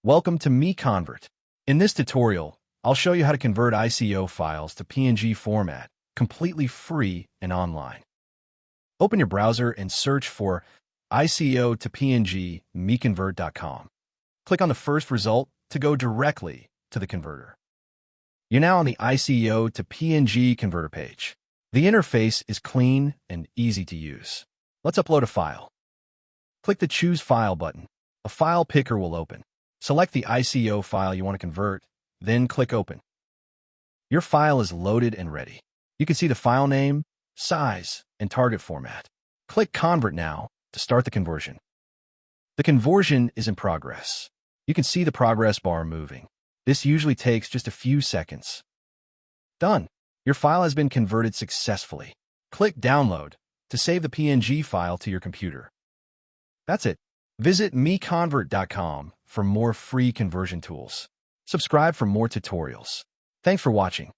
Welcome to MiConvert. In this tutorial, I'll show you how to convert ICO files to PNG format, completely free and online. Open your browser and search for ICO to PNG MiConvert.com. Click on the first result to go directly to the converter. You're now on the ICO to PNG converter page. The interface is clean and easy to use. Let's upload a file. Click the Choose File button. A file picker will open. Select the ICO file you want to convert, then click Open. Your file is loaded and ready. You can see the file name, size, and target format. Click Convert now to start the conversion. The conversion is in progress. You can see the progress bar moving. This usually takes just a few seconds. Done. Your file has been converted successfully. Click Download to save the PNG file to your computer. That's it. Visit MiConvert.com for more free conversion tools. Subscribe for more tutorials. Thanks for watching.